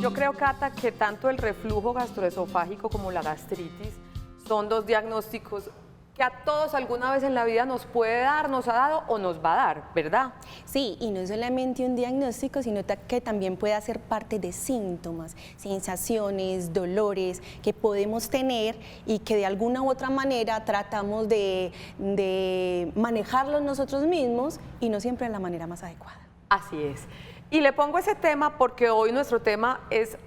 Yo creo, Cata, que tanto el reflujo gastroesofágico como la gastritis son dos diagnósticos que a todos alguna vez en la vida nos puede dar, nos ha dado o nos va a dar, ¿verdad? Sí, y no solamente un diagnóstico, sino que también puede ser parte de síntomas, sensaciones, dolores que podemos tener y que de alguna u otra manera tratamos de manejarlos nosotros mismos y no siempre de la manera más adecuada. Así es. Y le pongo ese tema porque hoy nuestro tema es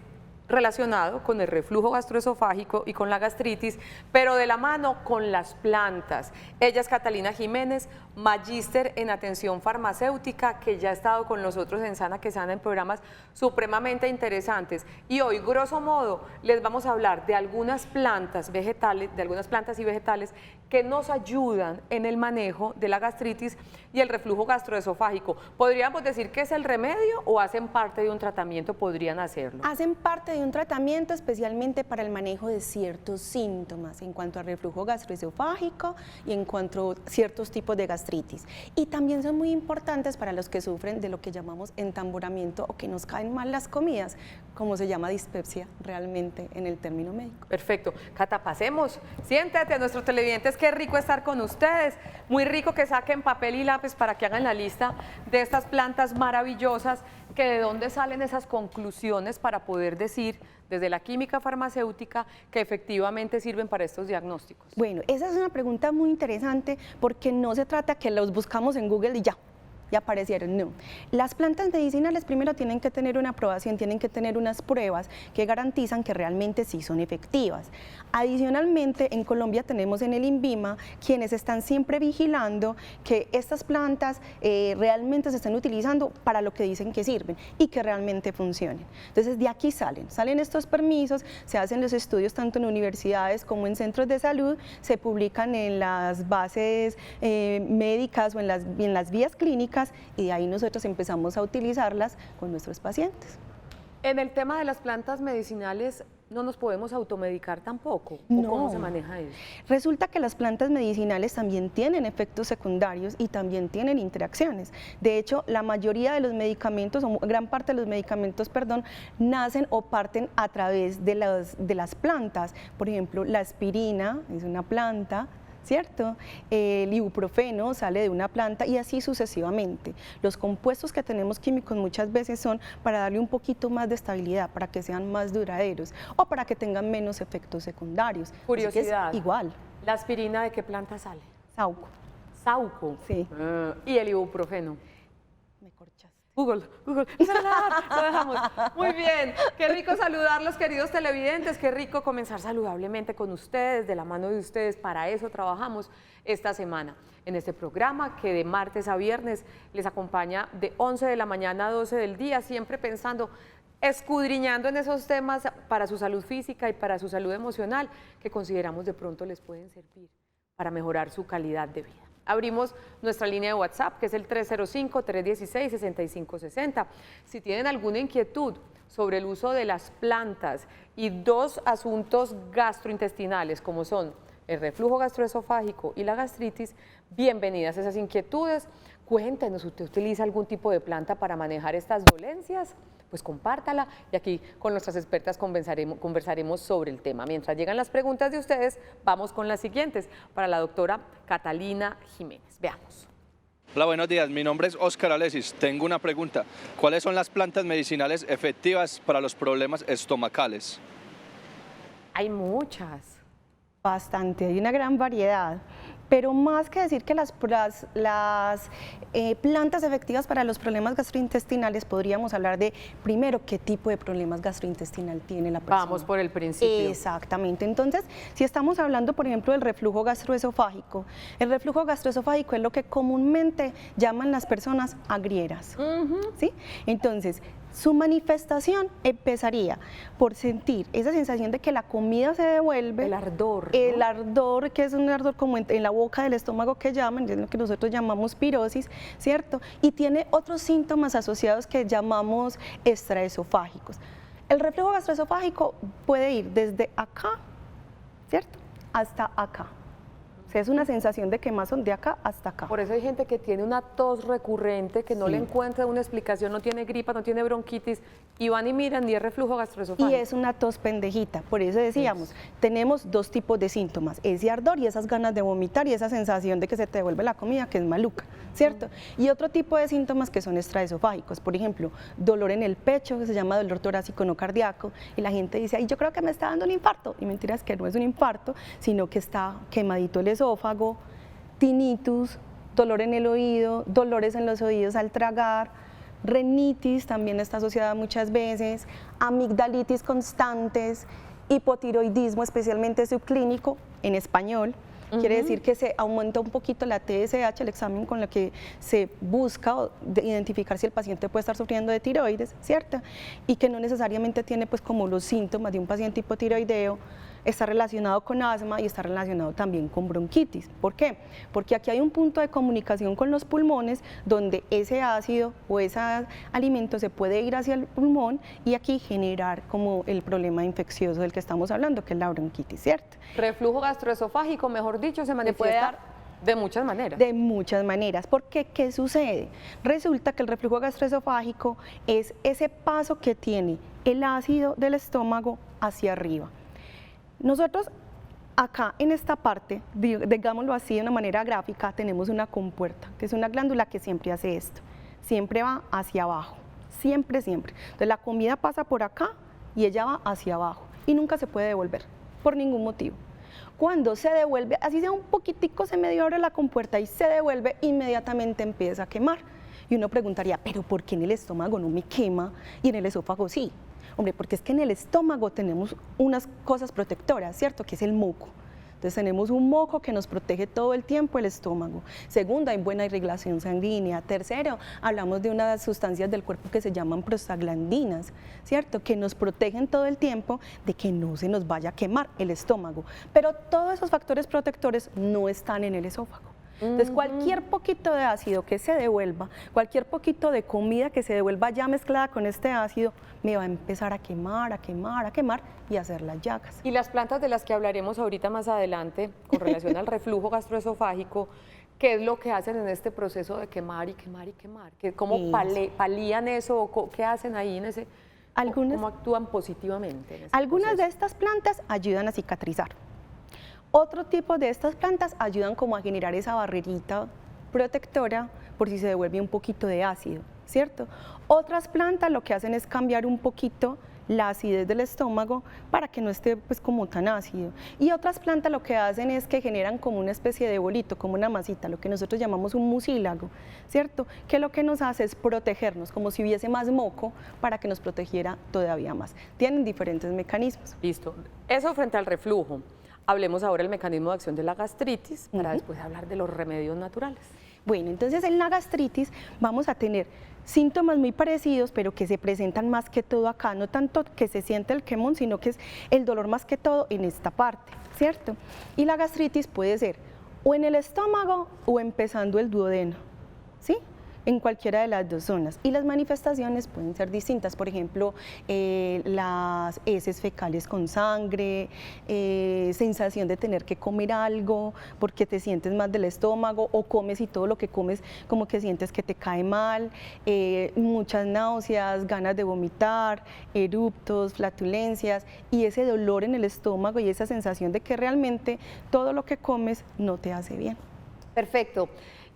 relacionado con el reflujo gastroesofágico y con la gastritis, pero de la mano con las plantas. Ella es Catalina Jiménez, magíster en atención farmacéutica, que ya ha estado con nosotros en Sana que Sana en programas supremamente interesantes. Y hoy, grosso modo, les vamos a hablar de algunas plantas vegetales, de algunas plantas y vegetales que nos ayudan en el manejo de la gastritis y el reflujo gastroesofágico. ¿Podríamos decir que es el remedio o hacen parte de un tratamiento? ¿Podrían hacerlo? Hacen parte de un tratamiento especialmente para el manejo de ciertos síntomas en cuanto al reflujo gastroesofágico y en cuanto a ciertos tipos de gastritis. Y también son muy importantes para los que sufren de lo que llamamos entamboramiento o que nos caen mal las comidas, como se llama dispepsia realmente en el término médico. Perfecto. Cata, pasemos. Siéntate a nuestros televidentes. Qué rico estar con ustedes. Muy rico que saquen papel y lápiz para que hagan la lista de estas plantas maravillosas, que de dónde salen esas conclusiones para poder decir desde la química farmacéutica que efectivamente sirven para estos diagnósticos. Bueno, esa es una pregunta muy interesante porque no se trata que los buscamos en Google y ya aparecieron, no. Las plantas medicinales primero tienen que tener una aprobación, tienen que tener unas pruebas que garantizan que realmente sí son efectivas. Adicionalmente, en Colombia tenemos en el INVIMA quienes están siempre vigilando que estas plantas realmente se estén utilizando para lo que dicen que sirven y que realmente funcionen. Entonces, de aquí salen estos permisos, se hacen los estudios tanto en universidades como en centros de salud, se publican en las bases médicas o en las vías clínicas, y de ahí nosotros empezamos a utilizarlas con nuestros pacientes. En el tema de las plantas medicinales, ¿no nos podemos automedicar tampoco? No. ¿Cómo se maneja eso? Resulta que las plantas medicinales también tienen efectos secundarios y también tienen interacciones. De hecho, la mayoría de los medicamentos, o gran parte de los medicamentos, nacen o parten a través de las plantas. Por ejemplo, la aspirina es una planta, ¿cierto? El ibuprofeno sale de una planta y así sucesivamente. Los compuestos que tenemos químicos muchas veces son para darle un poquito más de estabilidad, para que sean más duraderos o para que tengan menos efectos secundarios. Curiosidad. Es igual. ¿La aspirina de qué planta sale? Sauco. Sauco. Sí. ¿Y el ibuprofeno? Me corchaste. Google, lo dejamos. Muy bien, qué rico saludarlos, queridos televidentes, qué rico comenzar saludablemente con ustedes, de la mano de ustedes. Para eso trabajamos esta semana en este programa que de martes a viernes les acompaña de 11 de la mañana a 12 del día, siempre pensando, escudriñando en esos temas para su salud física y para su salud emocional que consideramos de pronto les pueden servir para mejorar su calidad de vida. Abrimos nuestra línea de WhatsApp, que es el 305-316-6560. Si tienen alguna inquietud sobre el uso de las plantas y dos asuntos gastrointestinales, como son el reflujo gastroesofágico y la gastritis, bienvenidas esas inquietudes. Cuéntenos, ¿usted utiliza algún tipo de planta para manejar estas dolencias? Pues compártala y aquí con nuestras expertas conversaremos sobre el tema. Mientras llegan las preguntas de ustedes, vamos con las siguientes para la doctora Catalina Jiménez. Veamos. Hola, buenos días. Mi nombre es Óscar Alesis. Tengo una pregunta. ¿Cuáles son las plantas medicinales efectivas para los problemas estomacales? Hay muchas. Bastante, hay una gran variedad. Pero más que decir que las plantas efectivas para los problemas gastrointestinales, podríamos hablar de, primero, qué tipo de problemas gastrointestinal tiene la persona. Vamos por el principio. Exactamente. Entonces, si estamos hablando, por ejemplo, del reflujo gastroesofágico, el reflujo gastroesofágico es lo que comúnmente llaman las personas agrieras, ¿sí? Entonces, su manifestación empezaría por sentir esa sensación de que la comida se devuelve. El ardor, ¿no? El ardor, que es un ardor como en la boca del estómago que llaman, es lo que nosotros llamamos pirosis, ¿cierto? Y tiene otros síntomas asociados que llamamos extraesofágicos. El reflujo gastroesofágico puede ir desde acá, ¿cierto? Hasta acá. que es una sensación de quemazón de acá hasta acá. Por eso hay gente que tiene una tos recurrente, que no le encuentra una explicación, no tiene gripa, no tiene bronquitis, y van y miran y es reflujo gastroesofágico. Y es una tos pendejita, por eso decíamos, tenemos dos tipos de síntomas, ese ardor y esas ganas de vomitar y esa sensación de que se te devuelve la comida, que es maluca, ¿cierto? Y otro tipo de síntomas que son extraesofágicos, por ejemplo, dolor en el pecho, que se llama dolor torácico no cardíaco, y la gente dice, ay, yo creo que me está dando un infarto, y mentira es que no es un infarto, sino que está quemadito el esófago, tinnitus, dolor en el oído, dolores en los oídos al tragar, rinitis también está asociada muchas veces, amigdalitis constantes, hipotiroidismo especialmente subclínico en español. Quiere decir que se aumenta un poquito la TSH, el examen con el que se busca identificar si el paciente puede estar sufriendo de tiroides, ¿cierto? Y que no necesariamente tiene pues como los síntomas de un paciente hipotiroideo, está relacionado con asma y está relacionado también con bronquitis. ¿Por qué? Porque aquí hay un punto de comunicación con los pulmones donde ese ácido o ese alimento se puede ir hacia el pulmón y aquí generar como el problema infeccioso del que estamos hablando, que es la bronquitis, ¿cierto? Reflujo gastroesofágico, mejor dicho, se manifiesta de muchas maneras. De muchas maneras, porque ¿qué sucede? Resulta que el reflujo gastroesofágico es ese paso que tiene el ácido del estómago hacia arriba. Nosotros acá en esta parte, digámoslo así de una manera gráfica, tenemos una compuerta, que es una glándula que siempre hace esto, siempre va hacia abajo, siempre, siempre. Entonces la comida pasa por acá y ella va hacia abajo y nunca se puede devolver, por ningún motivo. Cuando se devuelve, así sea un poquitico, se medio abre la compuerta y se devuelve, inmediatamente empieza a quemar. Y uno preguntaría, ¿pero por qué en el estómago no me quema y en el esófago sí? Hombre, porque es que en el estómago tenemos unas cosas protectoras, ¿cierto? Que es el moco. Entonces tenemos un moco que nos protege todo el tiempo el estómago. Segundo, hay buena irrigación sanguínea. Tercero, hablamos de unas sustancias del cuerpo que se llaman prostaglandinas, ¿cierto? Que nos protegen todo el tiempo de que no se nos vaya a quemar el estómago. Pero todos esos factores protectores no están en el esófago. Entonces cualquier poquito de ácido que se devuelva, cualquier poquito de comida que se devuelva ya mezclada con este ácido, me va a empezar a quemar, a quemar, a quemar y a hacer las llagas. Y las plantas de las que hablaremos ahorita más adelante con relación al reflujo gastroesofágico, ¿qué es lo que hacen en este proceso de quemar y quemar y quemar? ¿Cómo palían eso? ¿O qué hacen ahí en ese? ¿Cómo actúan positivamente en ese Algunas proceso? de estas plantas ayudan a cicatrizar. Otro tipo de estas plantas ayudan como a generar esa barrerita protectora por si se devuelve un poquito de ácido, ¿cierto? Otras plantas lo que hacen es cambiar un poquito la acidez del estómago para que no esté pues como tan ácido. Y otras plantas lo que hacen es que generan como una especie de bolito, como una masita, lo que nosotros llamamos un mucílago, ¿cierto? Que lo que nos hace es protegernos, como si hubiese más moco para que nos protegiera todavía más. Tienen diferentes mecanismos. Listo. Eso frente al reflujo. Hablemos ahora del mecanismo de acción de la gastritis para después hablar de los remedios naturales. Bueno, entonces en la gastritis vamos a tener síntomas muy parecidos, pero que se presentan más que todo acá, no tanto que se siente el quemón, sino que es el dolor más que todo en esta parte, ¿cierto? Y la gastritis puede ser o en el estómago o empezando el duodeno, ¿sí? En cualquiera de las dos zonas. Y las manifestaciones pueden ser distintas, por ejemplo, las heces fecales con sangre, sensación de tener que comer algo porque te sientes mal del estómago o comes y todo lo que comes como que sientes que te cae mal, muchas náuseas, ganas de vomitar, eruptos, flatulencias y ese dolor en el estómago y esa sensación de que realmente todo lo que comes no te hace bien. Perfecto.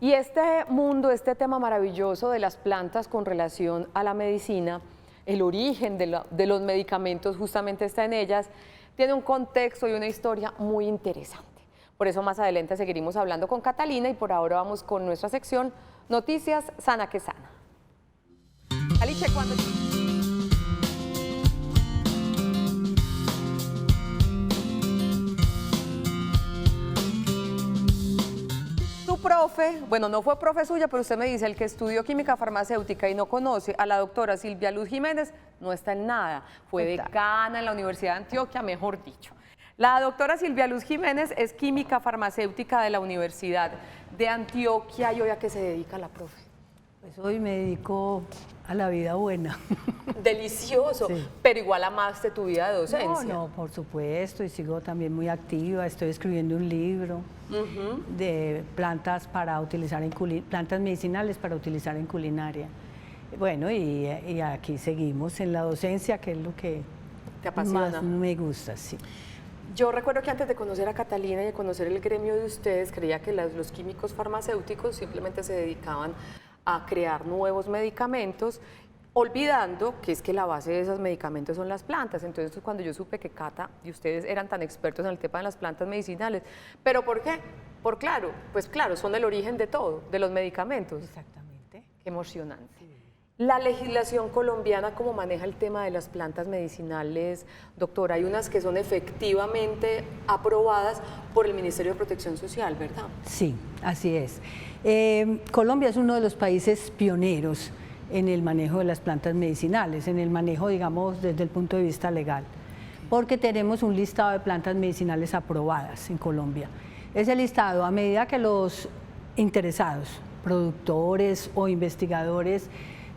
Y este mundo, este tema maravilloso de las plantas con relación a la medicina, el origen de los medicamentos justamente está en ellas, tiene un contexto y una historia muy interesante. Por eso más adelante seguiremos hablando con Catalina y por ahora vamos con nuestra sección Noticias Sana que Sana. Alicia, ¿cuándo? Profe, bueno, no fue profe suya, pero usted me dice, el que estudió química farmacéutica y no conoce a la doctora Silvia Luz Jiménez, no está en nada. Fue decana en la Universidad de Antioquia, mejor dicho. La doctora Silvia Luz Jiménez es química farmacéutica de la Universidad de Antioquia. ¿Y hoy a qué se dedica la profe? Pues hoy me dedico a la vida buena. Delicioso, Sí. pero igual amaste tu vida de docencia. No, por supuesto, y sigo también muy activa. Estoy escribiendo un libro de plantas para utilizar en plantas medicinales para utilizar en culinaria. Bueno, y aquí seguimos en la docencia, que es lo que ¿Te apasiona? más me gusta, sí. Yo recuerdo que antes de conocer a Catalina y de conocer el gremio de ustedes, creía que los químicos farmacéuticos simplemente se dedicaban a crear nuevos medicamentos, olvidando que es que la base de esos medicamentos son las plantas. Entonces, cuando yo supe que Cata y ustedes eran tan expertos en el tema de las plantas medicinales, ¿pero por qué? Pues claro, son el origen de todo, de los medicamentos. Exactamente. Qué emocionante. La legislación colombiana, ¿cómo maneja el tema de las plantas medicinales, doctora? Hay unas que son efectivamente aprobadas por el Ministerio de Protección Social, ¿verdad? Sí, así es. Colombia es uno de los países pioneros en el manejo de las plantas medicinales, en el manejo, digamos, desde el punto de vista legal, porque tenemos un listado de plantas medicinales aprobadas en Colombia. Ese listado, a medida que los interesados, productores o investigadores,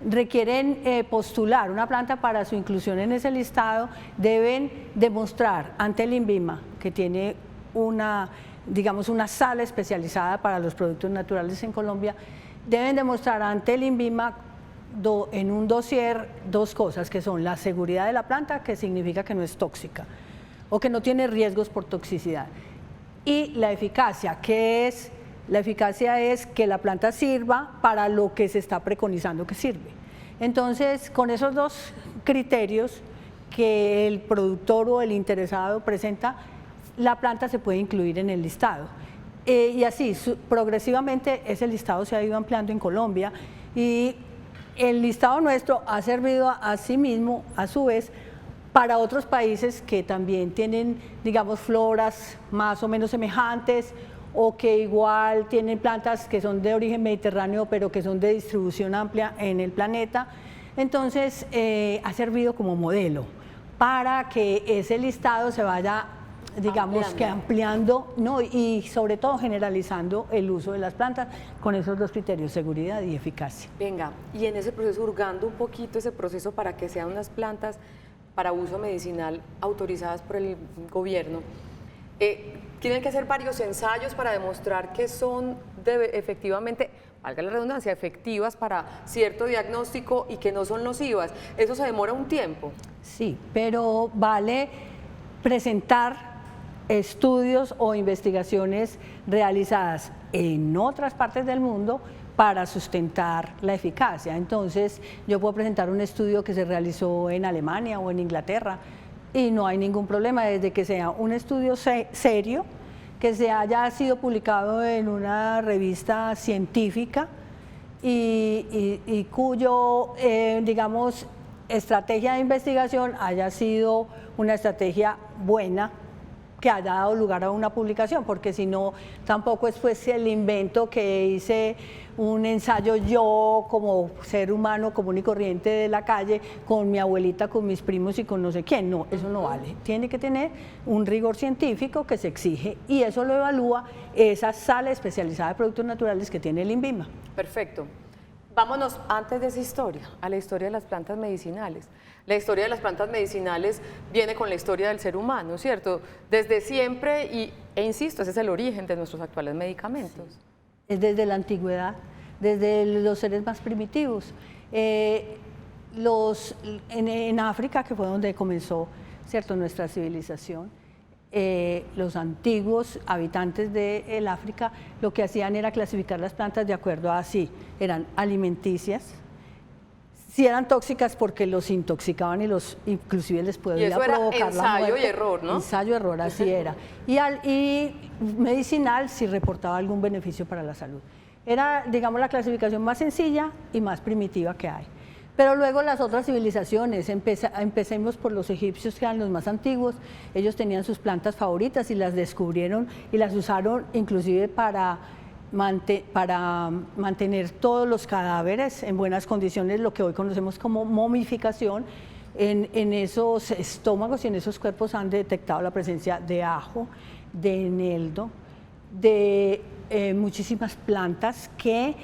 requieren postular una planta para su inclusión en ese listado, deben demostrar ante el INVIMA que tiene una sala especializada para los productos naturales en Colombia, deben demostrar ante el INVIMA en un dossier dos cosas, que son la seguridad de la planta, que significa que no es tóxica o que no tiene riesgos por toxicidad, y la eficacia, que es la eficacia es que la planta sirva para lo que se está preconizando que sirve. Entonces, con esos dos criterios que el productor o el interesado presenta, la planta se puede incluir en el listado. Y así, progresivamente, ese listado se ha ido ampliando en Colombia y el listado nuestro ha servido a sí mismo, a su vez, para otros países que también tienen, digamos, floras más o menos semejantes, o que igual tienen plantas que son de origen mediterráneo, pero que son de distribución amplia en el planeta. Entonces, ha servido como modelo para que ese listado se vaya, digamos, que ampliando, ¿no? Y sobre todo generalizando el uso de las plantas con esos dos criterios, seguridad y eficacia. Venga, y en ese proceso, hurgando un poquito ese proceso para que sean unas plantas para uso medicinal autorizadas por el gobierno, tienen que hacer varios ensayos para demostrar que son efectivamente, valga la redundancia, efectivas para cierto diagnóstico y que no son nocivas. Eso se demora un tiempo. Sí, pero vale presentar estudios o investigaciones realizadas en otras partes del mundo para sustentar la eficacia. Entonces, yo puedo presentar un estudio que se realizó en Alemania o en Inglaterra y no hay ningún problema desde que sea un estudio serio, que se haya sido publicado en una revista científica y cuyo, digamos, estrategia de investigación haya sido una estrategia buena, que haya dado lugar a una publicación, porque si no, tampoco es pues el invento que hice un ensayo yo como ser humano común y corriente de la calle, con mi abuelita, con mis primos y con no sé quién. No, eso no vale. Tiene que tener un rigor científico que se exige y eso lo evalúa esa sala especializada de productos naturales que tiene el INVIMA. Perfecto. Vámonos antes de esa historia, a la historia de las plantas medicinales. La historia de las plantas medicinales viene con la historia del ser humano, ¿cierto? Desde siempre, e insisto, ese es el origen de nuestros actuales medicamentos. Es desde la antigüedad, desde los seres más primitivos. En África, que fue donde comenzó, ¿cierto?, nuestra civilización, los antiguos habitantes del África lo que hacían era clasificar las plantas de acuerdo a si eran alimenticias, si eran tóxicas porque los intoxicaban y inclusive les podía provocar la muerte. Ensayo y error, ¿no? Ensayo, error, así era. Y medicinal si reportaba algún beneficio para la salud. Era, digamos, la clasificación más sencilla y más primitiva que hay. Pero luego las otras civilizaciones, empecemos por los egipcios, que eran los más antiguos, ellos tenían sus plantas favoritas y las descubrieron y las usaron inclusive para mantener todos los cadáveres en buenas condiciones, lo que hoy conocemos como momificación. En esos estómagos y en esos cuerpos han detectado la presencia de ajo, de eneldo, de muchísimas plantas que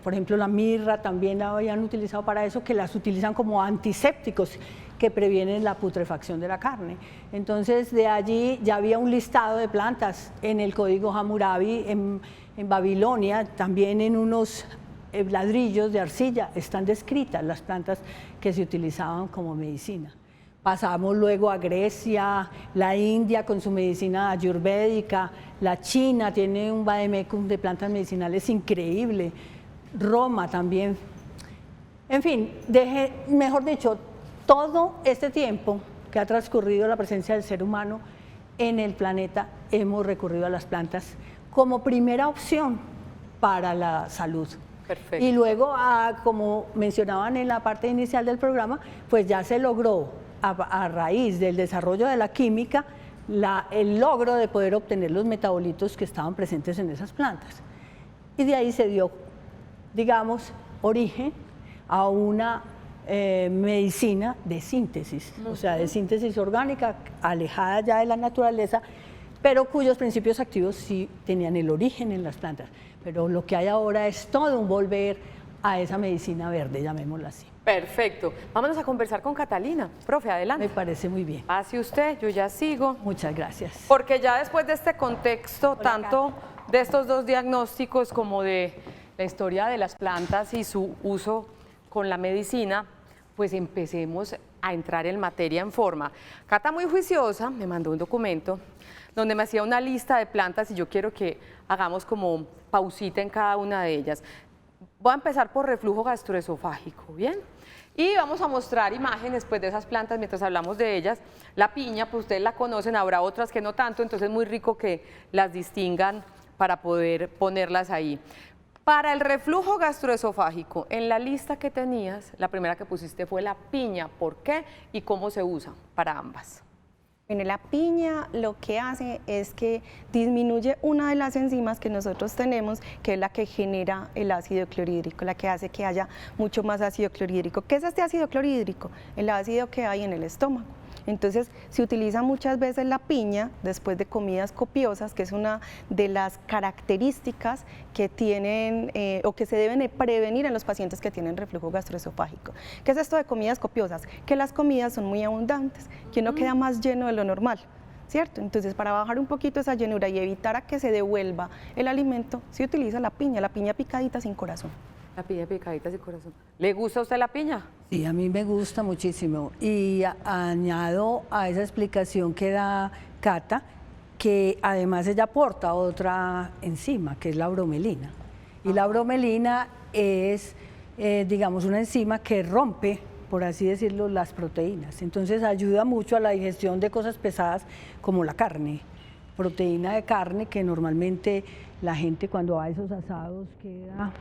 por ejemplo, la mirra también la habían utilizado para eso, que las utilizan como antisépticos que previenen la putrefacción de la carne. Entonces, de allí ya había un listado de plantas en el Código Hammurabi, en Babilonia, también en unos ladrillos de arcilla están descritas las plantas que se utilizaban como medicina. Pasamos luego a Grecia, la India con su medicina ayurvédica, la China tiene un vademecum de plantas medicinales increíble, Roma también. En fin, mejor dicho, todo este tiempo que ha transcurrido la presencia del ser humano en el planeta, hemos recurrido a las plantas como primera opción para la salud. Perfecto. Y luego, como mencionaban en la parte inicial del programa, pues ya se logró a raíz del desarrollo de la química el logro de poder obtener los metabolitos que estaban presentes en esas plantas. Y de ahí se dio, digamos, origen a una medicina de síntesis, o sea, de síntesis orgánica, alejada ya de la naturaleza, pero cuyos principios activos sí tenían el origen en las plantas. Pero lo que hay ahora es todo un volver a esa medicina verde, llamémosla así. Perfecto. Vámonos a conversar con Catalina. Profe, adelante. Me parece muy bien. Pase usted, yo ya sigo. Muchas gracias. Porque ya después de este contexto, tanto de estos dos diagnósticos como de la historia de las plantas y su uso con la medicina, pues empecemos a entrar en materia en forma. Cata, muy juiciosa, me mandó un documento donde me hacía una lista de plantas y yo quiero que hagamos como pausita en cada una de ellas. Voy a empezar por reflujo gastroesofágico, ¿bien? Y vamos a mostrar imágenes pues, de esas plantas mientras hablamos de ellas. La piña, pues ustedes la conocen, habrá otras que no tanto, entonces es muy rico que las distingan para poder ponerlas ahí. Para el reflujo gastroesofágico, en la lista que tenías, la primera que pusiste fue la piña. ¿Por qué y cómo se usa para ambas? Bueno, la piña lo que hace es que disminuye una de las enzimas que nosotros tenemos, que es la que genera el ácido clorhídrico, la que hace que haya mucho más ácido clorhídrico. ¿Qué es este ácido clorhídrico? El ácido que hay en el estómago. Entonces, se utiliza muchas veces la piña después de comidas copiosas, que es una de las características que tienen o que se deben de prevenir en los pacientes que tienen reflujo gastroesofágico. ¿Qué es esto de comidas copiosas? Que las comidas son muy abundantes, que uno queda más lleno de lo normal, ¿cierto? Entonces, para bajar un poquito esa llenura y evitar a que se devuelva el alimento, se utiliza la piña picadita sin corazón. La piña picadita sin corazón. ¿Le gusta a usted la piña? Sí, a mí me gusta muchísimo. Y añado a esa explicación que da Cata, que además ella aporta otra enzima, que es la bromelina. Y la bromelina es, digamos, una enzima que rompe, por así decirlo, las proteínas. Entonces ayuda mucho a la digestión de cosas pesadas como la carne. Proteína de carne que normalmente la gente cuando va a esos asados queda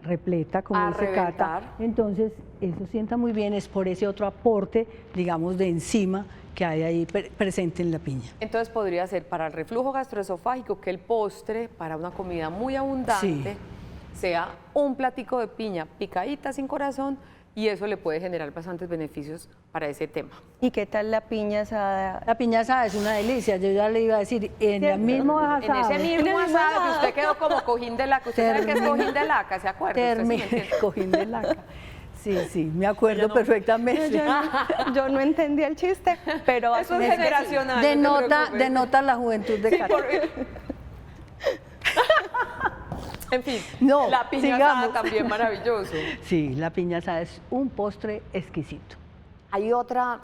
repleta, como dice Cata. Entonces, eso sienta muy bien, es por ese otro aporte, digamos, de enzima que hay ahí presente en la piña. Entonces, podría ser para el reflujo gastroesofágico que el postre, para una comida muy abundante, sea un platico de piña picadita sin corazón, y eso le puede generar bastantes beneficios para ese tema. ¿Y qué tal la piña asada? La piña asada es una delicia, yo ya le iba a decir, en el mismo asado. En ese mismo asado que usted quedó como cojín de laca. ¿Usted sabe qué es cojín de laca? ¿Se acuerda? Cojín de laca. Sí, sí, me acuerdo perfectamente. Yo no entendí el chiste, pero eso es generacional. Denota la juventud de Cata. En fin, no, la piña asada también maravilloso. Sí, la piña asada es un postre exquisito. Hay otra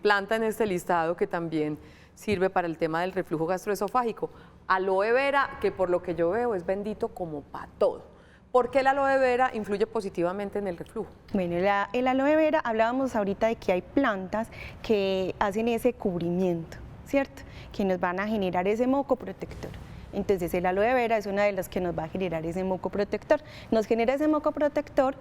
planta en este listado que también sirve para el tema del reflujo gastroesofágico. Aloe vera, que por lo que yo veo es bendito como para todo. ¿Por qué el aloe vera influye positivamente en el reflujo? Bueno, el aloe vera, hablábamos ahorita de que hay plantas que hacen ese cubrimiento, ¿cierto? Que nos van a generar ese moco protector. Entonces el aloe vera es una de las que nos va a generar ese moco protector. Nos genera ese moco protector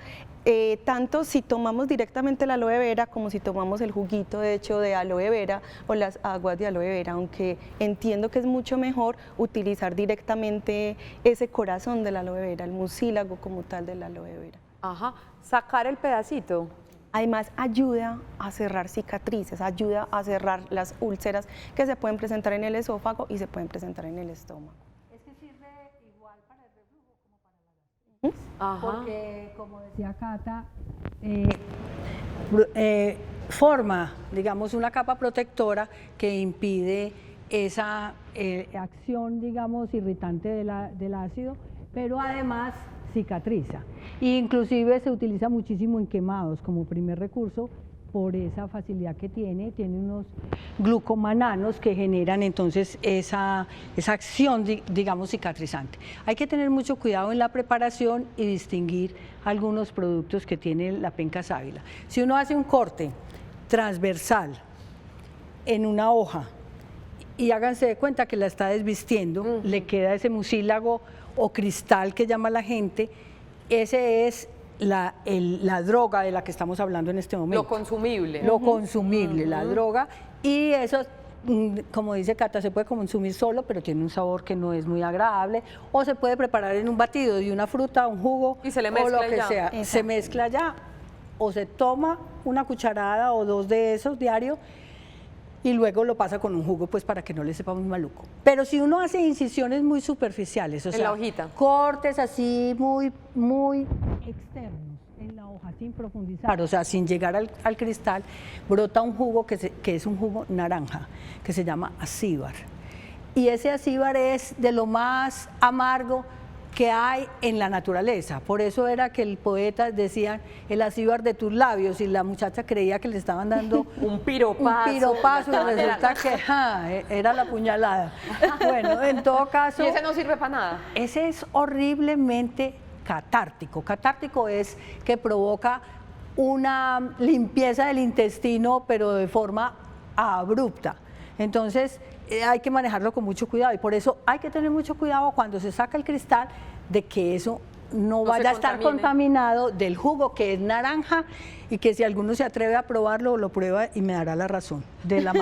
tanto si tomamos directamente la aloe vera como si tomamos el juguito de hecho de aloe vera o las aguas de aloe vera, aunque entiendo que es mucho mejor utilizar directamente ese corazón de la aloe vera, el mucílago como tal de la aloe vera. Ajá, sacar el pedacito. Además ayuda a cerrar cicatrices, ayuda a cerrar las úlceras que se pueden presentar en el esófago y se pueden presentar en el estómago. Es que sirve igual para el reflujo como para la gastritis. Ajá. porque, como decía Cata, forma, digamos, una capa protectora que impide esa acción, digamos, irritante del ácido, pero además cicatriza. E inclusive se utiliza muchísimo en quemados como primer recurso por esa facilidad que tiene unos glucomananos que generan entonces esa acción, digamos, cicatrizante. Hay que tener mucho cuidado en la preparación y distinguir algunos productos que tiene la penca sábila. Si uno hace un corte transversal en una hoja y háganse de cuenta que la está desvistiendo, le queda ese mucílago o cristal que llama la gente, ese es la droga de la que estamos hablando en este momento. Lo consumible. Lo consumible, la droga, y eso, como dice Cata, se puede consumir solo, pero tiene un sabor que no es muy agradable, o se puede preparar en un batido de una fruta, un jugo, Y se le o mezcla lo que ya. sea. Exacto. Se mezcla ya, o se toma una cucharada o dos de esos diario, y luego lo pasa con un jugo, pues para que no le sepa muy maluco. Pero si uno hace incisiones muy superficiales, o En sea, la hojita. cortes así muy externos en la hoja, sin profundizar, o sea, sin llegar al cristal, brota un jugo que es un jugo naranja, que se llama acíbar. Y ese acíbar es de lo más amargo que hay en la naturaleza. Por eso era que el poeta decía el acíbar de tus labios, y la muchacha creía que le estaban dando Un piropazo. un piropazo, y resulta que era la puñalada. Bueno, en todo caso, Y ese no sirve para nada. ese es horriblemente catártico. Catártico es que provoca una limpieza del intestino, pero de forma abrupta. Entonces, hay que manejarlo con mucho cuidado, y por eso hay que tener mucho cuidado cuando se saca el cristal de que eso no se vaya a estar contamine. contaminado del jugo, que es naranja, y que si alguno se atreve a probarlo, lo prueba y me dará la razón de la, Que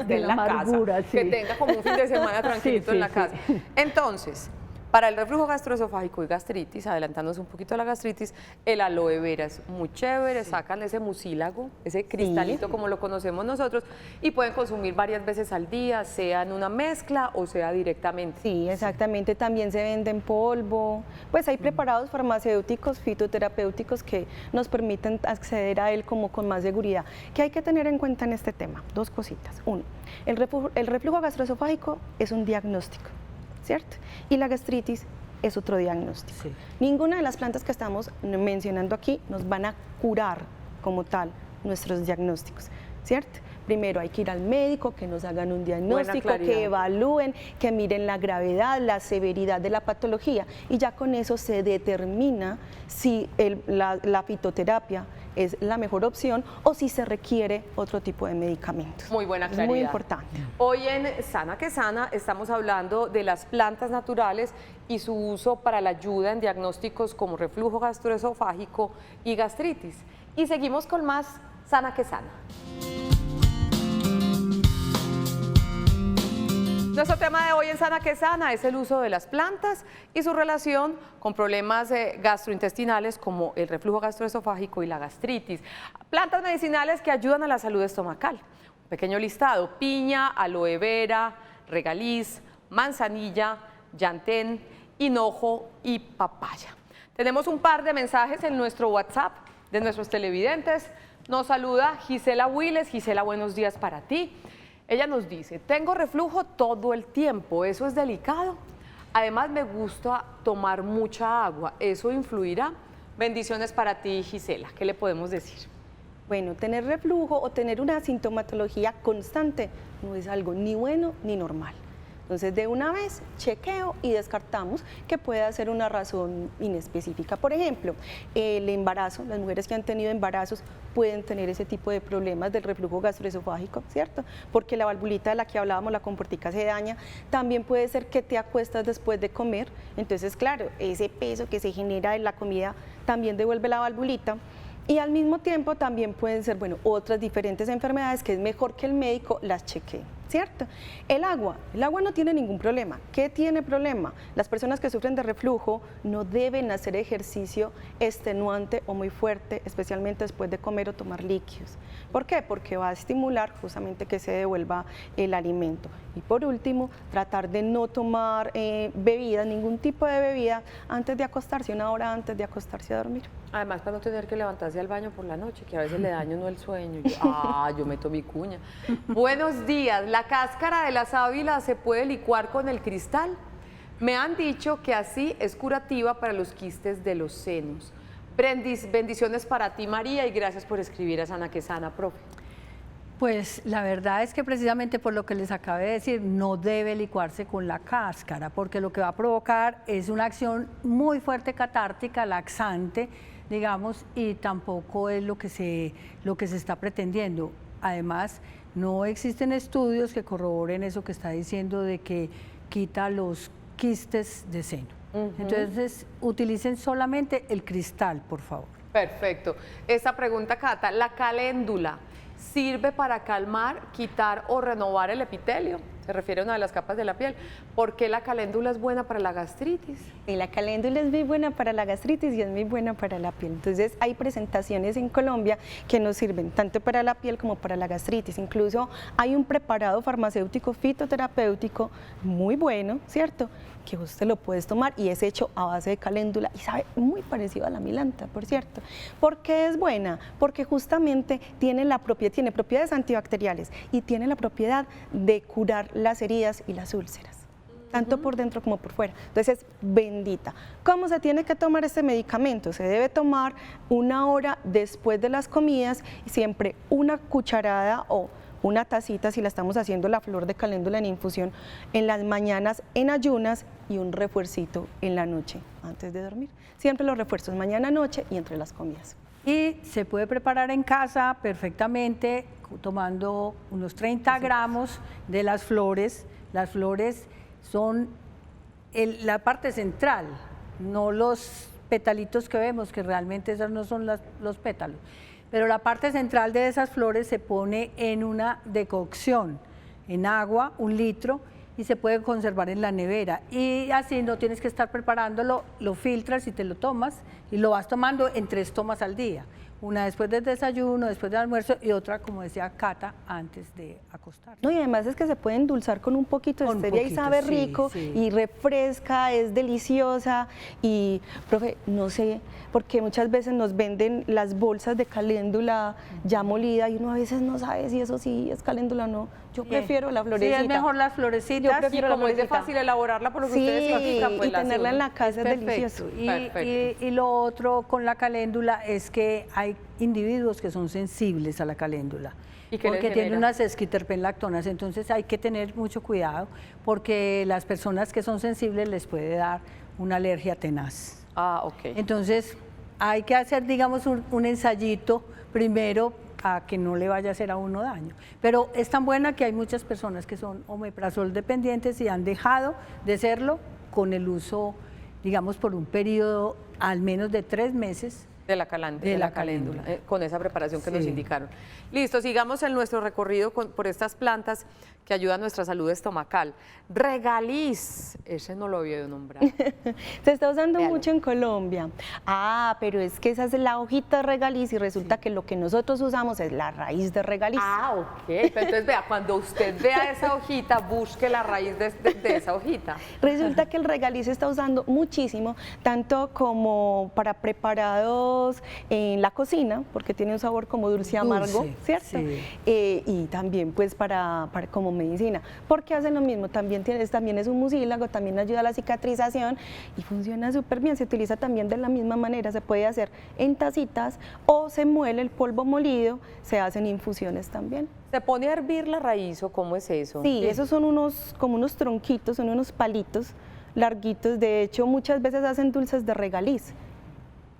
esté de en la la casa, amargura. que sí. tenga como un fin de semana tranquilito Sí, en la sí, casa. sí. Entonces, para el reflujo gastroesofágico y gastritis, adelantándose un poquito a la gastritis, el aloe vera es muy chévere, sacan ese mucílago, ese cristalito como lo conocemos nosotros, y pueden consumir varias veces al día, sea en una mezcla o sea directamente. Sí, exactamente. También se vende en polvo. Pues hay preparados farmacéuticos, fitoterapéuticos que nos permiten acceder a él como con más seguridad. ¿Qué hay que tener en cuenta en este tema? Dos cositas. Uno, el reflujo gastroesofágico es un diagnóstico, ¿cierto? Y la gastritis es otro diagnóstico. Sí. Ninguna de las plantas que estamos mencionando aquí nos van a curar como tal nuestros diagnósticos, ¿cierto? Primero hay que ir al médico, que nos hagan un diagnóstico, claridad. que evalúen, que miren la gravedad, la severidad de la patología, y ya con eso se determina si la fitoterapia es la mejor opción o si se requiere otro tipo de medicamentos. Muy buena Es claridad. muy importante. Hoy en Sana que Sana estamos hablando de las plantas naturales y su uso para la ayuda en diagnósticos como reflujo gastroesofágico y gastritis. Y seguimos con más Sana que Sana. Nuestro tema de hoy en Sana que Sana es el uso de las plantas y su relación con problemas gastrointestinales como el reflujo gastroesofágico y la gastritis. Plantas medicinales que ayudan a la salud estomacal. Un pequeño listado: piña, aloe vera, regaliz, manzanilla, llantén, hinojo y papaya. Tenemos un par de mensajes en nuestro WhatsApp de nuestros televidentes. Nos saluda Gisela Willes. Gisela, buenos días para ti. Ella nos dice: tengo reflujo todo el tiempo, ¿eso es delicado? Además me gusta tomar mucha agua, ¿eso influirá? Bendiciones para ti, Gisela, ¿qué le podemos decir? Bueno, tener reflujo o tener una sintomatología constante no es algo ni bueno ni normal. Entonces, de una vez, chequeo y descartamos que pueda ser una razón inespecífica. Por ejemplo, el embarazo, las mujeres que han tenido embarazos pueden tener ese tipo de problemas del reflujo gastroesofágico, ¿cierto? Porque la valvulita de la que hablábamos, la comportica, se daña. También puede ser que te acuestas después de comer. Entonces, claro, ese peso que se genera en la comida también devuelve la valvulita. Y al mismo tiempo también pueden ser, bueno, otras diferentes enfermedades que es mejor que el médico las chequee, ¿cierto? El agua no tiene ningún problema. ¿Qué tiene problema? Las personas que sufren de reflujo no deben hacer ejercicio extenuante o muy fuerte, especialmente después de comer o tomar líquidos. ¿Por qué? Porque va a estimular justamente que se devuelva el alimento. Y por último, tratar de no tomar bebida, ningún tipo de bebida, antes de acostarse, una hora antes de acostarse a dormir. Además, para no tener que levantarse al baño por la noche, que a veces le daña uno el sueño. Yo meto mi cuña. Buenos días. ¿La cáscara de la sábila se puede licuar con el cristal? Me han dicho que así es curativa para los quistes de los senos. Bendiciones para ti, María, y gracias por escribir a Sana que Sana, profe. Pues la verdad es que precisamente por lo que les acabé de decir, no debe licuarse con la cáscara, porque lo que va a provocar es una acción muy fuerte catártica, laxante, digamos, y tampoco es lo que se está pretendiendo. Además, no existen estudios que corroboren eso que está diciendo de que quita los quistes de seno. Entonces, utilicen solamente el cristal, por favor. Perfecto. Esta pregunta, Cata, ¿la caléndula sirve para calmar, quitar o renovar el epitelio? Se refiere a una de las capas de la piel. ¿Por qué la caléndula es buena para la gastritis? Y la caléndula es muy buena para la gastritis y es muy buena para la piel. Entonces hay presentaciones en Colombia que nos sirven tanto para la piel como para la gastritis. Incluso hay un preparado farmacéutico fitoterapéutico muy bueno, ¿cierto?, que usted lo puedes tomar y es hecho a base de caléndula y sabe muy parecido a la milanta, por cierto. ¿Por qué es buena? Porque justamente tiene propiedades antibacteriales y tiene la propiedad de curar las heridas y las úlceras, tanto por dentro como por fuera. Entonces es bendita. ¿Cómo se tiene que tomar este medicamento? Se debe tomar 1 hora después de las comidas y siempre una cucharada o una tacita, si la estamos haciendo la flor de caléndula en infusión, en las mañanas en ayunas y un refuercito en la noche antes de dormir. Siempre los refuerzos mañana, noche y entre las comidas. Y se puede preparar en casa perfectamente tomando unos 30 gramos de las flores. Las flores son la parte central, no los petalitos que vemos, que realmente esos no son los pétalos. Pero la parte central de esas flores se pone en una decocción, en agua, 1 litro, y se puede conservar en la nevera. Y así no tienes que estar preparándolo, lo filtras y te lo tomas, y lo vas tomando en 3 tomas al día. Una después del desayuno, después del almuerzo, y otra, como decía Cata, antes de acostar. No, y además es que se puede endulzar con un poquito de stevia y sabe rico, y refresca, es deliciosa. Y, profe, no sé, porque muchas veces nos venden las bolsas de caléndula ya molida y uno a veces no sabe si eso sí es caléndula o no. Yo prefiero la florecita. Sí, es mejor las florecitas. Yo prefiero como es de fácil elaborarla por lo que ustedes indican, pues y tenerla en la casa es delicioso. Y lo otro con la caléndula es que hay individuos que son sensibles a la caléndula. ¿Y qué les porque tienen genera? unas esquiterpenlactonas, entonces hay que tener mucho cuidado porque las personas que son sensibles les puede dar una alergia tenaz. Ah, ok. Entonces hay que hacer, digamos, un ensayito primero a que no le vaya a hacer a uno daño. Pero es tan buena que hay muchas personas que son omeprazol dependientes y han dejado de serlo con el uso, digamos, por un periodo al menos de 3 meses. De la caléndula, con esa preparación que nos indicaron. Listo, sigamos en nuestro recorrido por estas plantas que ayudan a nuestra salud estomacal. Regaliz, ese no lo había oído nombrar. Se está usando Véalo. mucho en Colombia. Ah, pero es que esa es la hojita de regaliz y resulta que lo que nosotros usamos es la raíz de regaliz. Ah, ok. Entonces, vea, cuando usted vea esa hojita, busque la raíz de esa hojita. Resulta que el regaliz se está usando muchísimo, tanto como para preparados en la cocina, porque tiene un sabor como dulce amargo, ¿cierto? Sí. Y también pues para como medicina, porque hacen lo mismo, también es un mucílago, también ayuda a la cicatrización y funciona súper bien, se utiliza también de la misma manera, se puede hacer en tacitas o se muele el polvo molido, se hacen infusiones también. ¿Se pone a hervir la raíz o cómo es eso? Sí, esos son como unos tronquitos, son unos palitos larguitos, de hecho muchas veces hacen dulces de regaliz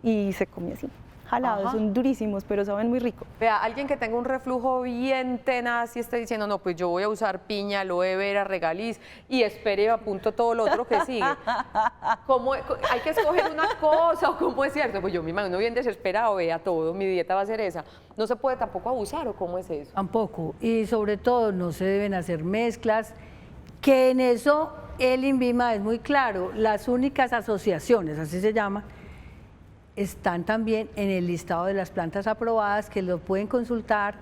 y se come así. jalados, Ajá. son durísimos, pero saben muy rico. Vea, alguien que tenga un reflujo bien tenaz y esté diciendo, no, pues yo voy a usar piña, aloe vera, regaliz y espere, apunto todo lo otro que sigue. ¿Cómo, hay que escoger una cosa o cómo es cierto? Pues yo me imagino bien desesperado, vea todo, mi dieta va a ser esa. ¿No se puede tampoco abusar o cómo es eso? Tampoco. Y sobre todo no se deben hacer mezclas, que en eso el INVIMA es muy claro. Las únicas asociaciones, así se llama, están también en el listado de las plantas aprobadas, que lo pueden consultar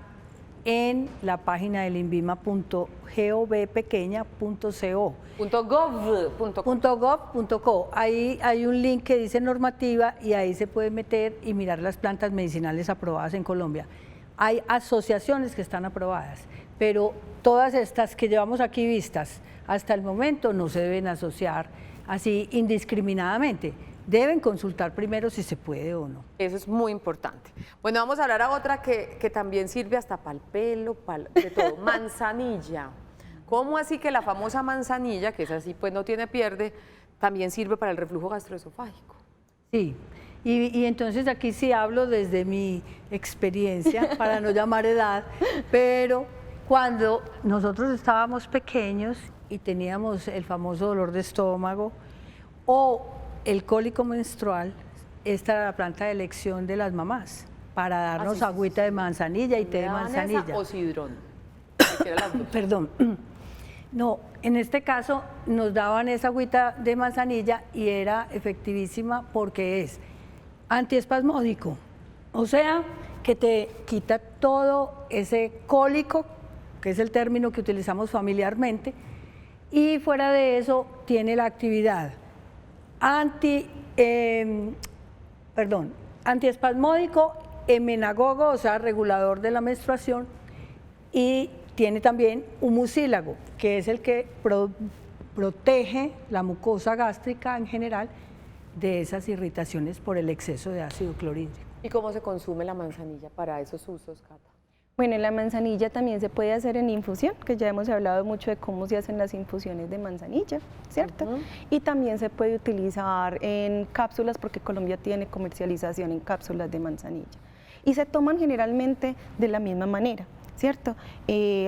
en la página del invima.govpequeña.co. .gov.co. Ahí hay un link que dice normativa y ahí se puede meter y mirar las plantas medicinales aprobadas en Colombia. Hay asociaciones que están aprobadas, pero todas estas que llevamos aquí vistas hasta el momento no se deben asociar así indiscriminadamente. Deben consultar primero si se puede o no. Eso es muy importante. Bueno, vamos a hablar a otra que también sirve hasta para el pelo, de todo, manzanilla. ¿Cómo así que la famosa manzanilla, que es así, pues no tiene pierde, también sirve para el reflujo gastroesofágico? Sí, y entonces aquí sí hablo desde mi experiencia, para no llamar edad, pero cuando nosotros estábamos pequeños y teníamos el famoso dolor de estómago o el cólico menstrual, esta era la planta de elección de las mamás para darnos sí, agüita de manzanilla y té de ¿Me daban manzanilla. esa o sidrón? Cualquiera de las dos. Perdón. No, en este caso nos daban esa agüita de manzanilla y era efectivísima porque es antiespasmódico, o sea, que te quita todo ese cólico, que es el término que utilizamos familiarmente, y fuera de eso tiene la actividad antiespasmódico, emenagogo, o sea, regulador de la menstruación, y tiene también un mucílago, que es el que protege la mucosa gástrica en general de esas irritaciones por el exceso de ácido clorhídrico. ¿Y cómo se consume la manzanilla para esos usos, Cata? Bueno, la manzanilla también se puede hacer en infusión, que ya hemos hablado mucho de cómo se hacen las infusiones de manzanilla, ¿cierto? Y también se puede utilizar en cápsulas, porque Colombia tiene comercialización en cápsulas de manzanilla. Y se toman generalmente de la misma manera, ¿cierto?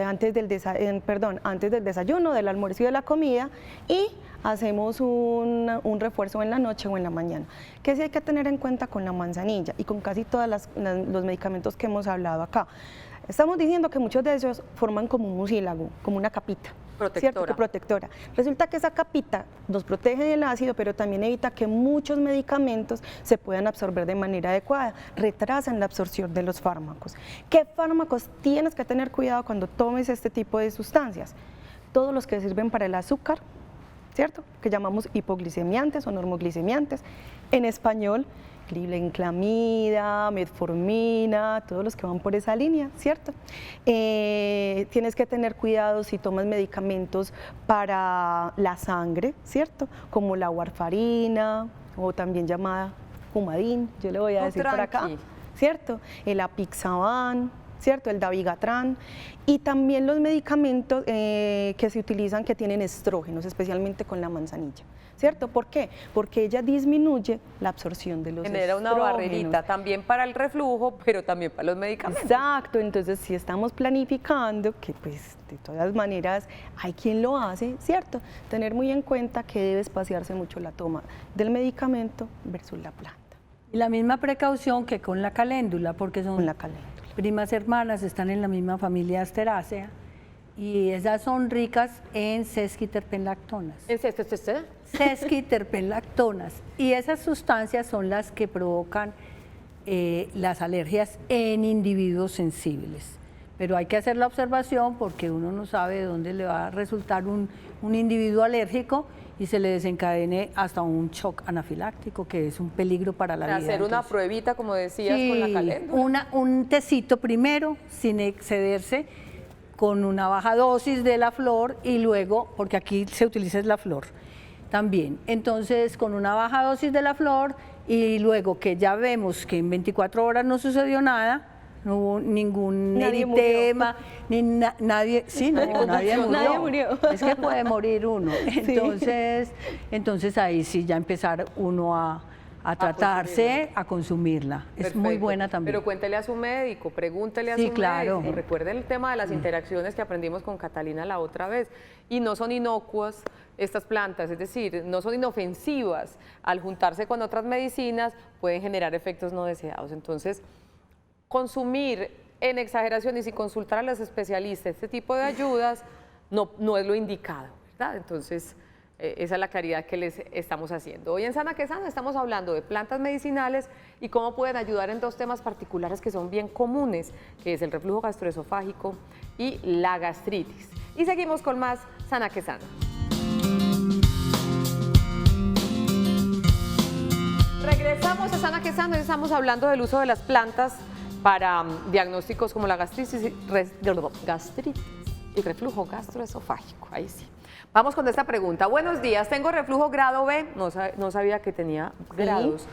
Antes del desayuno, del almuerzo y de la comida, y hacemos un refuerzo en la noche o en la mañana. ¿Qué sí hay que tener en cuenta con la manzanilla y con casi todos los medicamentos que hemos hablado acá? Estamos diciendo que muchos de ellos forman como un mucílago, como una capita. Protectora. ¿Cierto? Que protectora. Resulta que esa capita nos protege del ácido, pero también evita que muchos medicamentos se puedan absorber de manera adecuada, retrasan la absorción de los fármacos. ¿Qué fármacos tienes que tener cuidado cuando tomes este tipo de sustancias? Todos los que sirven para el azúcar, ¿cierto? Que llamamos hipoglicemiantes o normoglicemiantes. En español, glibenclamida, metformina, todos los que van por esa línea, ¿cierto? Tienes que tener cuidado si tomas medicamentos para la sangre, ¿cierto? Como la warfarina o también llamada Coumadin, yo le voy a decir por acá, ¿cierto? El apixaban, ¿cierto? El dabigatran, y también los medicamentos que se utilizan que tienen estrógenos, especialmente con la manzanilla, ¿cierto? ¿Por qué? Porque ella disminuye la absorción de los Genera una estrógenos. barrerita también para el reflujo, pero también para los medicamentos. Exacto, entonces si estamos planificando, que pues de todas maneras hay quien lo hace, ¿cierto? Tener muy en cuenta que debe espaciarse mucho la toma del medicamento versus la planta. Y la misma precaución que con la caléndula, porque son Con la caléndula. primas hermanas, están en la misma familia Asteraceae y esas son ricas en sesquiterpenlactonas. ¿Es este? Sesquiterpenlactonas, y esas sustancias son las que provocan las alergias en individuos sensibles. Pero hay que hacer la observación porque uno no sabe de dónde le va a resultar un individuo alérgico y se le desencadene hasta un shock anafiláctico, que es un peligro para la vida. Hacer una Entonces, pruebita, como decías, con la caléndula. un tecito primero, sin excederse, con una baja dosis de la flor y luego, porque aquí se utiliza la flor también, entonces con una baja dosis de la flor y luego que ya vemos que en 24 horas no sucedió nada, no hubo ningún eritema, ni nadie, sí, no, nadie murió. Nadie murió. Es que puede morir uno. Entonces ahí sí ya empezar uno a a tratarse, a consumirla. Es muy Perfecto. buena también. Pero cuéntele a su médico, pregúntele a Sí, su claro. médico. Recuerden el tema de las interacciones que aprendimos con Catalina la otra vez. Y no son inocuas estas plantas, es decir, no son inofensivas. Al juntarse con otras medicinas pueden generar efectos no deseados. Entonces, consumir en exageración y sin consultar a los especialistas este tipo de ayudas no es lo indicado, ¿verdad? Entonces, esa es la claridad que les estamos haciendo. Hoy en Sana que Sana estamos hablando de plantas medicinales y cómo pueden ayudar en dos temas particulares que son bien comunes, que es el reflujo gastroesofágico y la gastritis. Y seguimos con más Sana que Sana. Regresamos a Sana que Sana y estamos hablando del uso de las plantas para diagnósticos como la gastritis y reflujo gastroesofágico. Ahí sí. Vamos con esta pregunta. Buenos días, tengo reflujo grado B, no sabía que tenía grados.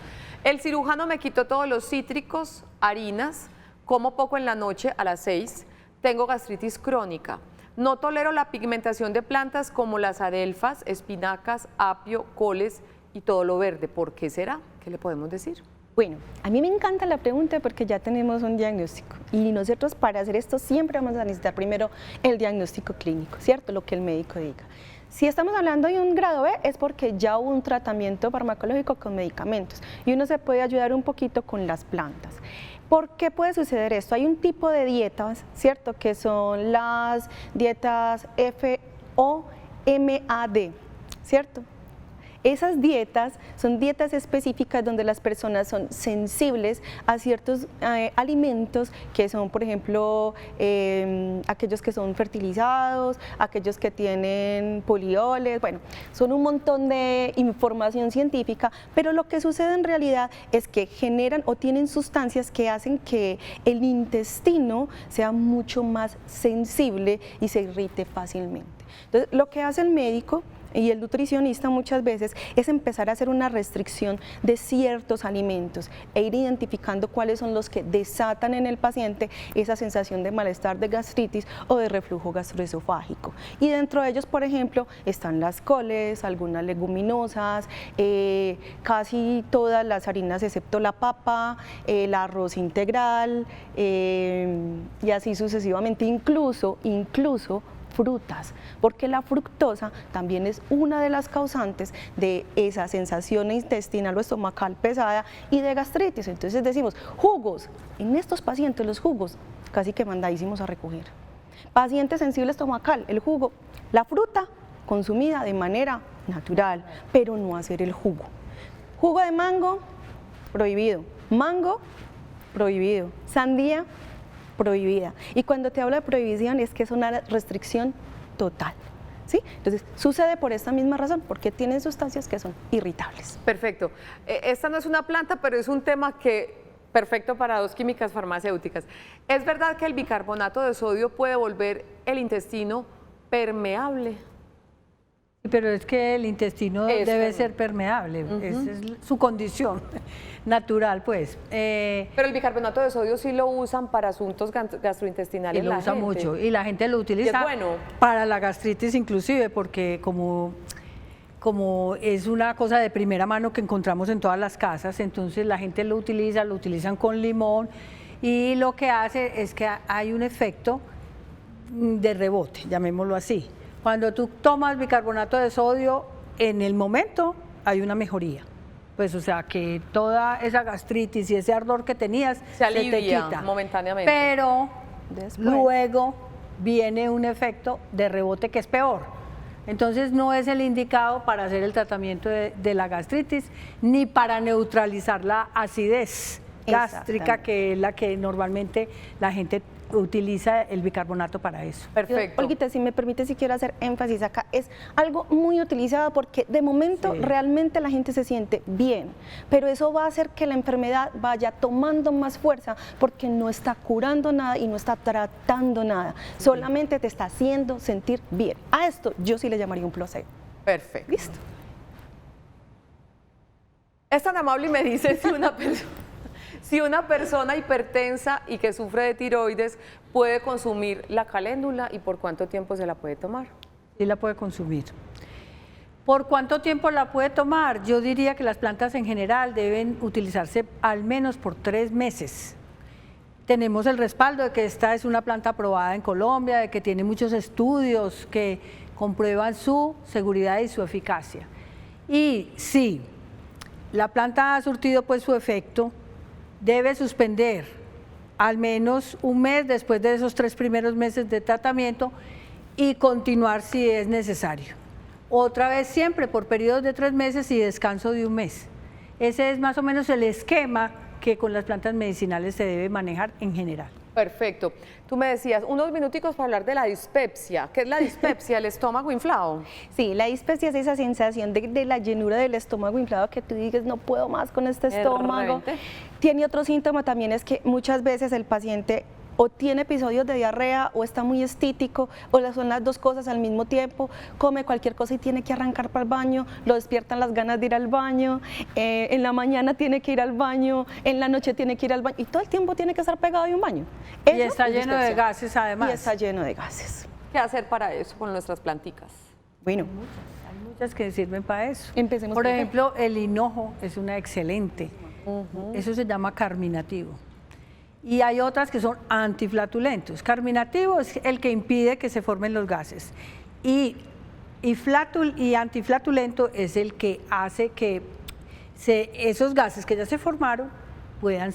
El cirujano me quitó todos los cítricos, harinas, como poco en la noche a las 6, tengo gastritis crónica. No tolero la pigmentación de plantas como las adelfas, espinacas, apio, coles y todo lo verde. ¿Por qué será? ¿Qué le podemos decir? Bueno, a mí me encanta la pregunta porque ya tenemos un diagnóstico y nosotros para hacer esto siempre vamos a necesitar primero el diagnóstico clínico, ¿cierto? Lo que el médico diga. Si estamos hablando de un grado B es porque ya hubo un tratamiento farmacológico con medicamentos y uno se puede ayudar un poquito con las plantas. ¿Por qué puede suceder esto? Hay un tipo de dietas, ¿cierto? Que son las dietas FOMAD, ¿cierto? Esas dietas son dietas específicas donde las personas son sensibles a ciertos alimentos que son, por ejemplo, aquellos que son fertilizados, aquellos que tienen polioles, bueno, son un montón de información científica, pero lo que sucede en realidad es que generan o tienen sustancias que hacen que el intestino sea mucho más sensible y se irrite fácilmente. Entonces, lo que hace el médico y el nutricionista muchas veces es empezar a hacer una restricción de ciertos alimentos e ir identificando cuáles son los que desatan en el paciente esa sensación de malestar, de gastritis o de reflujo gastroesofágico. Y dentro de ellos, por ejemplo, están las coles, algunas leguminosas, casi todas las harinas excepto la papa, el arroz integral y así sucesivamente, incluso frutas, porque la fructosa también es una de las causantes de esa sensación intestinal o estomacal pesada y de gastritis. Entonces decimos, jugos, en estos pacientes los jugos casi que mandadísimos a recoger. Paciente sensible estomacal, el jugo, la fruta consumida de manera natural, pero no hacer el jugo. Jugo de mango, prohibido. Mango, prohibido. Sandía, prohibida. Y cuando te hablo de prohibición es que es una restricción total, ¿sí? Entonces, sucede por esta misma razón, porque tienen sustancias que son irritables. Perfecto. Esta no es una planta, pero es un tema que perfecto para dos químicas farmacéuticas. ¿Es verdad que el bicarbonato de sodio puede volver el intestino permeable? Pero es que el intestino debe ser permeable, esa es su condición natural, pues. Pero el bicarbonato de sodio sí lo usan para asuntos gastrointestinales. Y lo usa mucho, y la gente lo utiliza es bueno para la gastritis inclusive, porque como es una cosa de primera mano que encontramos en todas las casas, entonces la gente lo utilizan con limón, y lo que hace es que hay un efecto de rebote, llamémoslo así. Cuando tú tomas bicarbonato de sodio, en el momento hay una mejoría. Pues, o sea, que toda esa gastritis y ese ardor que tenías se alivia te quita momentáneamente. Pero Después, luego viene un efecto de rebote que es peor. Entonces, no es el indicado para hacer el tratamiento de la gastritis ni para neutralizar la acidez gástrica, que es la que normalmente la gente utiliza el bicarbonato para eso. Perfecto. Olguita, si me permite, si quiero hacer énfasis acá, es algo muy utilizado porque de momento realmente la gente se siente bien, pero eso va a hacer que la enfermedad vaya tomando más fuerza porque no está curando nada y no está tratando nada, solamente te está haciendo sentir bien. A esto yo sí le llamaría un placebo. Perfecto. ¿Listo? Es tan amable y me dice si una persona hipertensa y que sufre de tiroides puede consumir la caléndula y por cuánto tiempo se la puede tomar. Sí la puede consumir. ¿Por cuánto tiempo la puede tomar? Yo diría que las plantas en general deben utilizarse al menos por 3 meses. Tenemos el respaldo de que esta es una planta aprobada en Colombia, de que tiene muchos estudios que comprueban su seguridad y su eficacia. Y sí, la planta ha surtido pues su efecto, debe suspender al menos un mes después de esos 3 primeros meses de tratamiento y continuar si es necesario. Otra vez siempre por periodos de 3 meses y descanso de un mes. Ese es más o menos el esquema que con las plantas medicinales se debe manejar en general. Perfecto. Tú me decías, unos minuticos para hablar de la dispepsia. ¿Qué es la dispepsia? ¿El estómago inflado? Sí, la dispepsia es esa sensación de la llenura del estómago inflado que tú dices, no puedo más con este estómago. Tiene otro síntoma también, es que muchas veces el paciente o tiene episodios de diarrea o está muy estítico o son las dos cosas al mismo tiempo, come cualquier cosa y tiene que arrancar para el baño, lo despiertan las ganas de ir al baño, en la mañana tiene que ir al baño, en la noche tiene que ir al baño y todo el tiempo tiene que estar pegado de un baño. Y está lleno de gases además. Y está lleno de gases. ¿Qué hacer para eso con nuestras planticas? Bueno, Hay muchas que sirven para eso. Empecemos Por por ejemplo, el hinojo es una excelente. Eso se llama carminativo. Y hay otras que son antiflatulentos. Carminativo es el que impide que se formen los gases. Y antiflatulento es el que hace que esos gases que ya se formaron puedan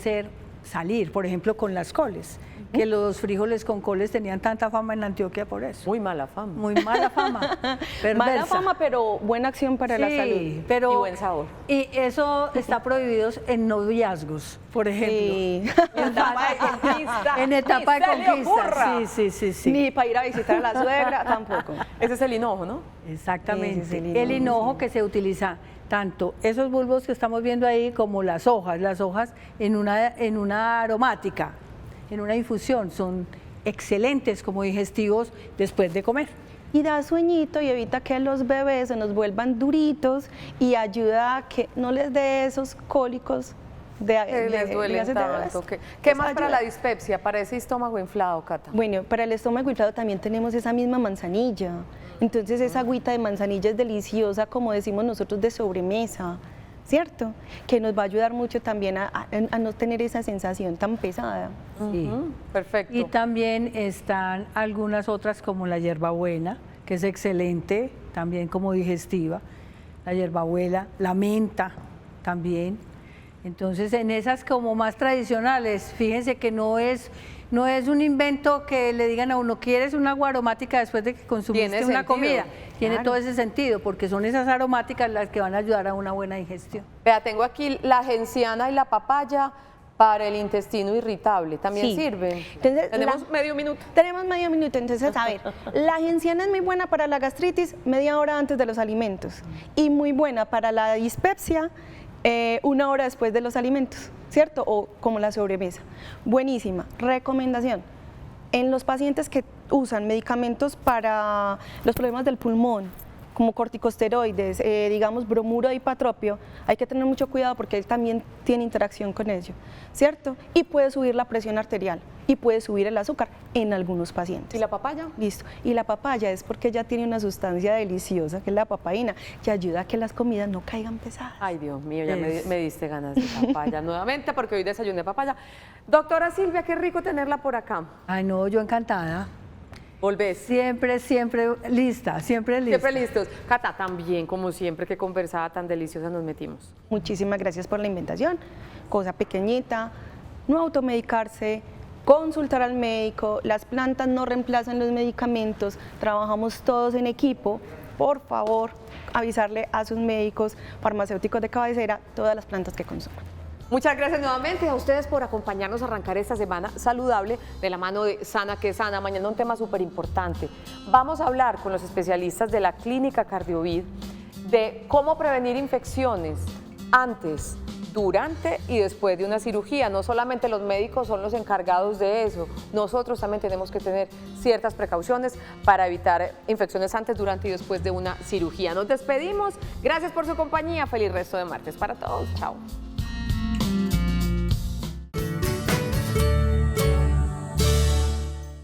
salir, por ejemplo, con las coles, que los frijoles con coles tenían tanta fama en Antioquia por eso. Muy mala fama. Muy mala fama. Perversa. mala fama, pero buena acción para la salud. Pero, Y buen sabor. Y eso está prohibido en noviazgos, por ejemplo. Sí. En etapa de conquista. En etapa de ¡Ni se le conquista. ocurra! Sí. Ni para ir a visitar a la suegra, tampoco. Ese es el hinojo, ¿no? Exactamente. Ese es el El hinojo, hinojo que se utiliza tanto esos bulbos que estamos viendo ahí como las hojas en una aromática, en una infusión, son excelentes como digestivos después de comer. Y da sueñito y evita que los bebés se nos vuelvan duritos y ayuda a que no les dé esos cólicos Que les duele gases de tanto. gas. ¿Qué más Eso para la ayuda. dispepsia? Para ese estómago inflado, Cata. Bueno, para el estómago inflado también tenemos esa misma manzanilla. Entonces esa agüita de manzanilla es deliciosa, como decimos nosotros, de sobremesa, ¿cierto? Que nos va a ayudar mucho también a no tener esa sensación tan pesada. Sí. Perfecto. Y también están algunas otras como la hierbabuena, que es excelente, también como digestiva. La hierbabuena, la menta también. Entonces, en esas como más tradicionales, fíjense que no es un invento que le digan a uno, ¿quieres una agua aromática después de que consumiste Tiene una sentido, comida? Tiene claro. todo ese sentido, porque son esas aromáticas las que van a ayudar a una buena digestión. Vea, tengo aquí la genciana y la papaya para el intestino irritable. ¿También Sí. sirven? Entonces, Tenemos medio minuto. Tenemos medio minuto, entonces, a ver, la genciana es muy buena para la gastritis media hora antes de los alimentos y muy buena para la dispepsia 1 hora después de los alimentos, ¿cierto? O como la sobremesa. Buenísima. Recomendación. En los pacientes que usan medicamentos para los problemas del pulmón, como corticosteroides, digamos bromuro e hipatropio, hay que tener mucho cuidado porque él también tiene interacción con ello, ¿cierto? Y puede subir la presión arterial y puede subir el azúcar en algunos pacientes. ¿Y la papaya? Listo. Y la papaya es porque ya tiene una sustancia deliciosa, que es la papaína, que ayuda a que las comidas no caigan pesadas. Ay, Dios mío, ya Es. me diste ganas de papaya nuevamente porque hoy desayuné papaya. Doctora Silvia, qué rico tenerla por acá. Ay, no, yo encantada. Volvés. Siempre lista, siempre lista. Siempre listos. Cata, también, como siempre, qué conversada tan deliciosa nos metimos. Muchísimas gracias por la invitación. Cosa pequeñita, no automedicarse, consultar al médico, las plantas no reemplazan los medicamentos, trabajamos todos en equipo. Por favor, avisarle a sus médicos, farmacéuticos de cabecera, todas las plantas que consuman. Muchas gracias nuevamente a ustedes por acompañarnos a arrancar esta semana saludable de la mano de Sana que Sana. Mañana un tema súper importante. Vamos a hablar con los especialistas de la Clínica Cardiovid de cómo prevenir infecciones antes, durante y después de una cirugía. No solamente los médicos son los encargados de eso, nosotros también tenemos que tener ciertas precauciones para evitar infecciones antes, durante y después de una cirugía. Nos despedimos, gracias por su compañía, feliz resto de martes para todos, chao.